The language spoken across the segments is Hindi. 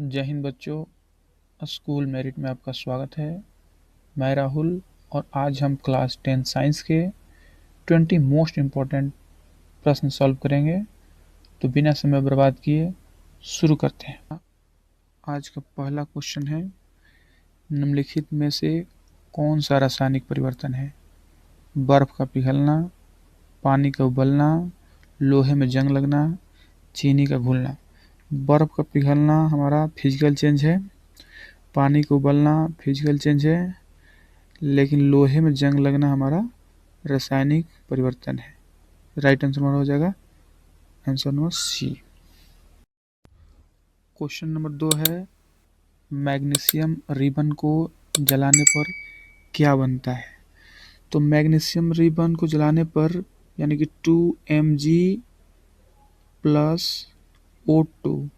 जय हिंद बच्चों। स्कूल मेरिट में आपका स्वागत है। मैं राहुल और आज हम क्लास 10 साइंस के 20 मोस्ट इम्पोर्टेंट प्रश्न सॉल्व करेंगे। तो बिना समय बर्बाद किए शुरू करते हैं। आज का पहला क्वेश्चन है, निम्नलिखित में से कौन सा रासायनिक परिवर्तन है? बर्फ का पिघलना, पानी का उबलना, लोहे में जंग लगना, चीनी का घुलना। बर्फ का पिघलना हमारा फिजिकल चेंज है, पानी को उबलना फिजिकल चेंज है, लेकिन लोहे में जंग लगना हमारा रासायनिक परिवर्तन है। राइट आंसर हमारा हो जाएगा answer number C. Question number 2 है, मैग्नीशियम रिबन को जलाने पर क्या बनता है? तो मैग्नीशियम रिबन को जलाने पर यानी कि 2Mg प्लस O2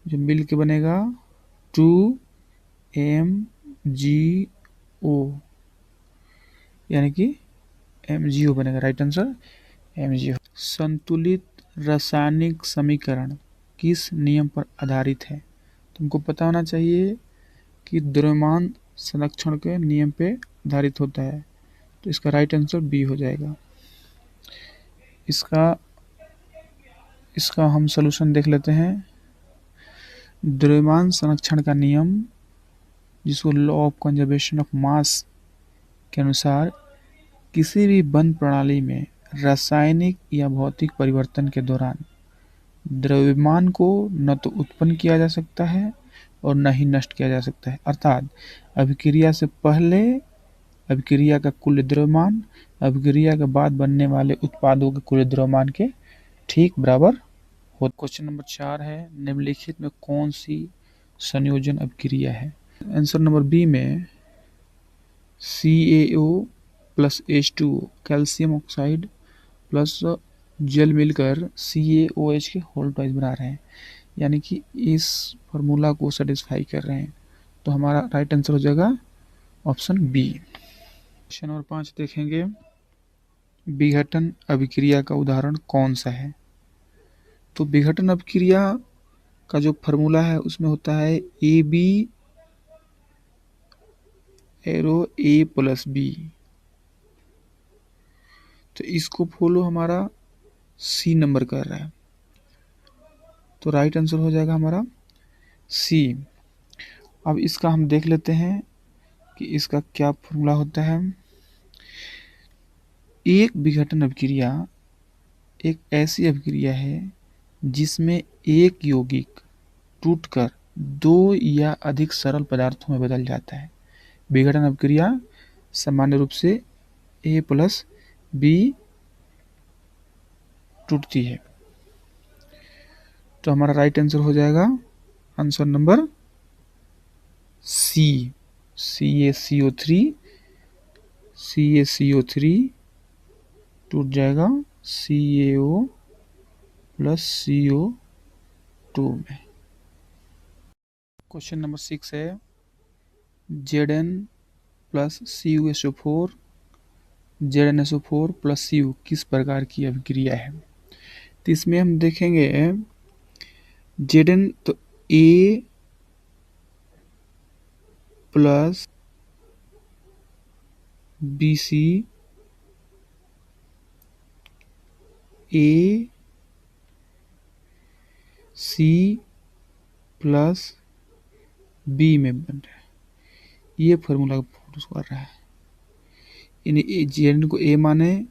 जो मिल के बनेगा 2MgO यानी कि MgO बनेगा। Right answer MgO। संतुलित रासायनिक समीकरण किस नियम पर आधारित है? तुमको पता होना चाहिए कि द्रव्यमान संरक्षण के नियम पे आधारित होता है, तो इसका राइट आंसर बी हो जाएगा। इसका हम सॉल्यूशन देख लेते हैं। द्रव्यमान संरक्षण का नियम, जिसको law of conservation of mass के अनुसार, किसी भी बंद प्रणाली में रासायनिक या भौतिक परिवर्तन के दौरान द्रव्यमान को न तो उत्पन्न किया जा सकता है और न ही नष्ट किया जा सकता है। अर्थात अभिक्रिया से पहले अभिक्रिया का कुल द्रव्यमान अभिक्रिया के बाद बनने वाले उत्पादों के कुल द्रव्यमान के ठीक बराबर हो। क्वेश्चन नंबर 4 है, निम्नलिखित में कौन सी संयोजन अभिक्रिया है? आंसर नंबर बी में CaO plus H2O calcium oxide plus जल मिलकर CaOH के होल ट्वाइस बना रहे हैं, यानी कि इस फार्मूला को सेटिस्फाई कर रहे हैं। तो हमारा राइट आंसर हो जाएगा ऑप्शन बी। क्वेश्चन नंबर 5 देखेंगे, विघटन अभिक्रिया का उदाहरण कौन सा है? तो विघटन अभिक्रिया का जो फार्मूला है उसमें होता है AB arrow A plus B। तो इसको फॉलो हमारा सी नंबर कर रहा है, तो राइट आंसर हो जाएगा हमारा सी। अब इसका हम देख लेते हैं कि इसका क्या फॉर्मूला होता है। एक विघटन अभिक्रिया एक ऐसी अभिक्रिया है जिसमें एक यौगिक टूटकर दो या अधिक सरल पदार्थों में बदल जाता है। विघटन अभिक्रिया सामान्य रूप से A प्लस B टूटती है। तो हमारा राइट आंसर हो जाएगा आंसर नंबर सी। CaCO3 टूट जाएगा CaO प्लस CO2 में। क्वेश्चन नंबर 6 है, Zn plus ZnSO4 plus Cu किस प्रकार की अभिक्रिया है? तो इसमें हम देखेंगे Zn तो A plus BC A C plus B में बन रहा है। ये फॉर्मूला फोटो कर रहा है, यानी Zn को A माने,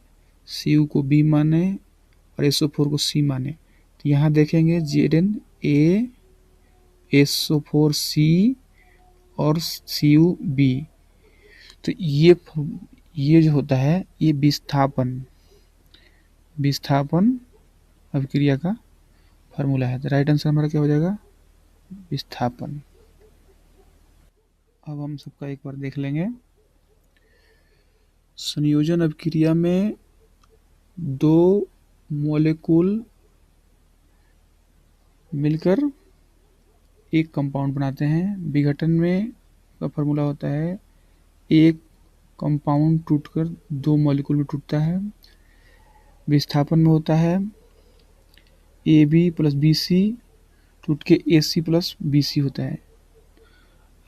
Cu को B माने और SO4 को C माने। तो यहाँ देखेंगे Zn A SO4 C और Cu B। तो ये जो होता है ये विस्थापन अभिक्रिया का फार्मूला है। तो राइट आंसर हमारा क्या हो जाएगा? विस्थापन। अब हम सबका एक बार देख लेंगे। संयोजन अभिक्रिया में दो मॉलिक्यूल मिलकर एक कंपाउंड बनाते हैं। विघटन में का फार्मूला होता है एक कंपाउंड टूटकर दो मॉलिक्यूल में टूटता है। विस्थापन में होता है AB प्लस BC। टूट के AC प्लस BC होता है।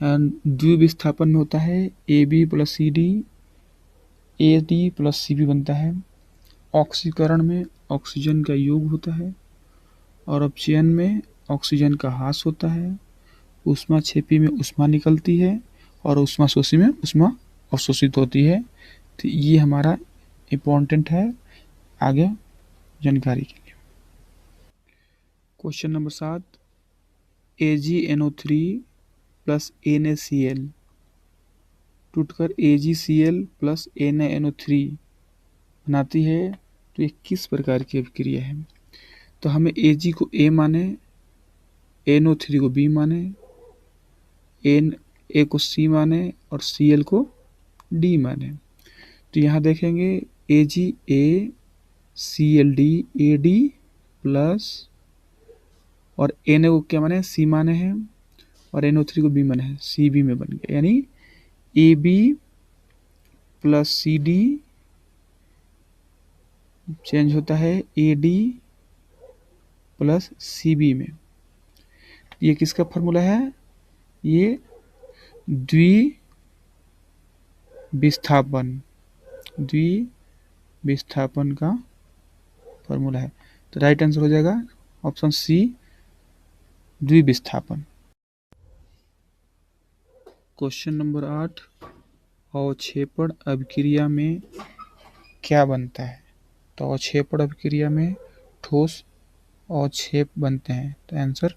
एंड द्विविस्थापन में होता है AB plus CD, AD plus CB बनता है। ऑक्सीकरण में ऑक्सीजन का योग होता है और अपचयन में ऑक्सीजन का ह्रास होता है। ऊष्माक्षेपी में ऊष्मा निकलती है और ऊष्माशोषी में ऊष्मा अवशोषित होती है। तो ये हमारा इम्पोर्टेंट है आगे जानकारी के लिए। Question number 7, AgNO3 plus NaCl टूटकर AgCl प्लस NaNO3 बनाती है। तो ये किस प्रकार की अभिक्रिया है? तो हमें Ag को A माने, NO3 को B माने, Na को C माने और Cl को D माने। तो यहाँ देखेंगे AgA ClD AD प्लस और Na को क्या माने, C माने हैं और NO3 को B माने हैं, CB में बन गया। यानी AB प्लस CD चेंज होता है AD प्लस CB में। ये किसका फॉर्मूला है? ये द्विविस्थापन का फॉर्मूला है। तो राइट आंसर हो जाएगा ऑप्शन C, द्विविस्थापन। क्वेश्चन नंबर 8, अवक्षेपण अभिक्रिया में क्या बनता है? तो अवक्षेपण अभिक्रिया में ठोस अवक्षेप बनते हैं। तो आंसर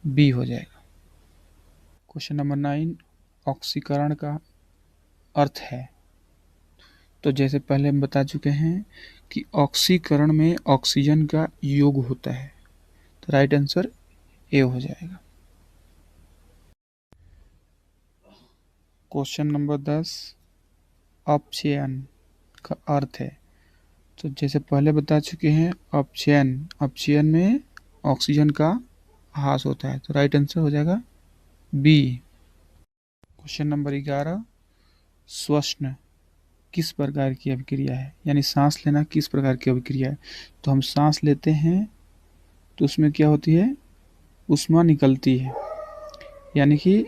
बी हो जाएगा। क्वेश्चन नंबर 9, ऑक्सीकरण का अर्थ है। तो जैसे पहले हम बता चुके हैं कि ऑक्सीकरण में ऑक्सीजन का योग होता है। तो राइट आंसर ए हो जाएगा। क्वेश्चन नंबर 10, अपचयन का अर्थ है। तो जैसे पहले बता चुके हैं अपचयन में ऑक्सीजन का ह्रास होता है। तो राइट आंसर हो जाएगा बी। क्वेश्चन नंबर 11, श्वसन किस प्रकार की अभिक्रिया है? यानी सांस लेना किस प्रकार की अभिक्रिया है? तो हम सांस लेते हैं तो उसमें क्या होती है, ऊष्मा निकलती है, यानी कि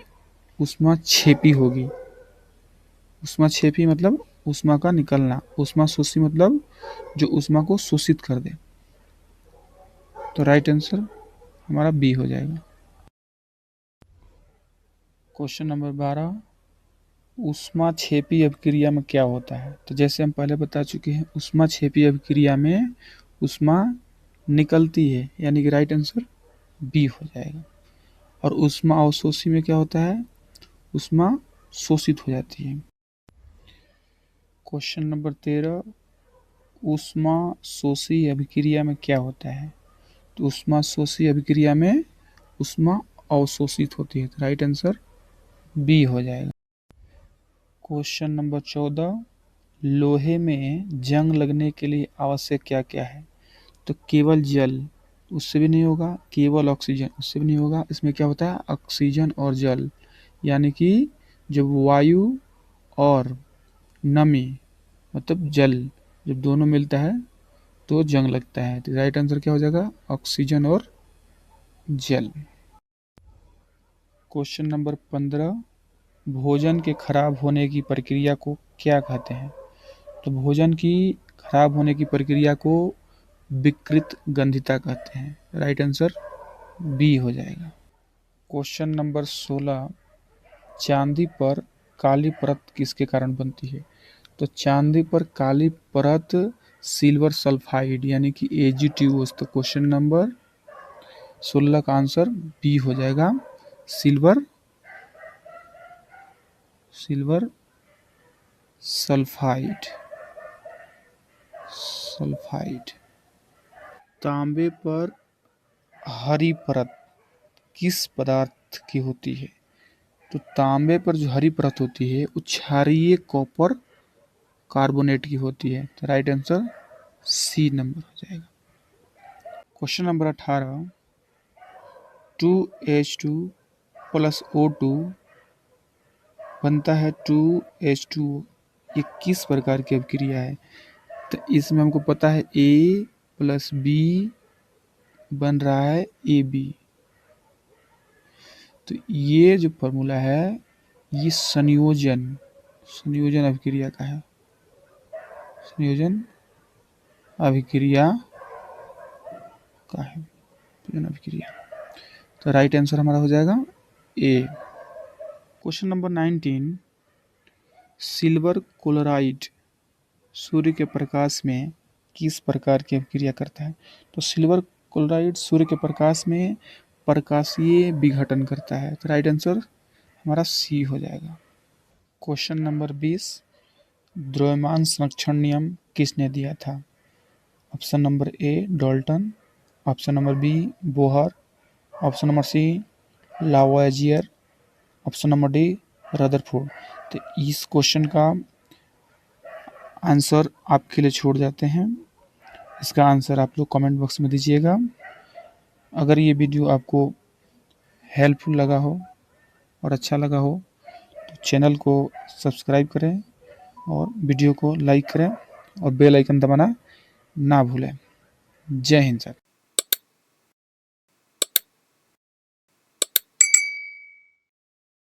ऊष्मा छेपी होगी। ऊष्मा छेपी मतलब ऊष्मा का निकलना, ऊष्मा शोषी मतलब जो ऊष्मा को शोषित कर दे। तो राइट आंसर हमारा बी हो जाएगा। क्वेश्चन नंबर 12, ऊष्माक्षेपी अभिक्रिया में क्या होता है? तो जैसे हम पहले बता चुके हैं ऊष्माक्षेपी अभिक्रिया में ऊष्मा निकलती है, यानी कि राइट आंसर बी हो जाएगा। और ऊष्मा अवशोषी में क्या होता है, ऊष्मा शोषित हो जाती है। क्वेश्चन नंबर 13, ऊष्मा शोषी अभिक्रिया में क्या होता है? तो ऊष्मा शोषी अभिक्रिया में ऊष्मा अवशोषित होती है। तो राइट आंसर बी हो जाएगा। क्वेश्चन नंबर 14, लोहे में जंग लगने के लिए आवश्यक क्या क्या है? तो केवल जल, उससे भी नहीं होगा, केवल ऑक्सीजन, उससे भी नहीं होगा। इसमें क्या होता है, ऑक्सीजन और जल, यानी कि जब वायु और नमी मतलब जल जब दोनों मिलता है तो जंग लगता है। तो राइट आंसर क्या हो जाएगा, ऑक्सीजन और जल। क्वेश्चन नंबर 15, भोजन के खराब होने की प्रक्रिया को क्या कहते हैं? तो भोजन की खराब होने की प्रक्रिया को विकृत गंधिता कहते हैं। राइट आंसर बी हो जाएगा। क्वेश्चन नंबर 16, चांदी पर काली परत किसके कारण बनती है? तो चांदी पर काली परत सिल्वर सल्फाइड यानी कि AgTO। तो क्वेश्चन नंबर 16 का आंसर बी हो जाएगा, सिल्वर सल्फाइड। तांबे पर हरी परत किस पदार्थ की होती है? तो तांबे पर जो हरी परत होती है वो क्षारीय कॉपर कार्बोनेट की होती है। तो राइट आंसर सी नंबर हो जाएगा। Question number 18, 2H2 plus O2 बनता है 2H2O। ये किस प्रकार की अभिक्रिया है? तो इसमें हमको पता है A प्लस B बन रहा है AB, तो ये जो फॉर्मूला है ये संयोजन अभिक्रिया का है। संयोजन अभिक्रिया का है। संयोजन अभिक्रिया। तो राइट आंसर हमारा हो जाएगा ए। क्वेश्चन नंबर 19, सिल्वर क्लोराइड सूर्य के प्रकाश में किस प्रकार की अभिक्रिया करता है? तो सिल्वर क्लोराइड सूर्य के प्रकाश में प्रकाशीय विघटन करता है। तो राइट आंसर हमारा सी हो जाएगा। क्वेश्चन नंबर 20, द्रव्यमान संरक्षण नियम किसने दिया था? Option number A Dalton, option number B Bohr, option number C Lavoisier, option number D Rutherford. तो इस क्वेश्चन का आंसर आपके लिए छोड़ जाते हैं। इसका आंसर आप लोग कमेंट बॉक्स में दीजिएगा। अगर ये वीडियो आपको हेल्पफुल लगा हो और अच्छा लगा हो तो चैनल को सब्सक्राइब करें और वीडियो को लाइक करें और बेल आइकन दबाना ना भूलें। जय हिंद सर।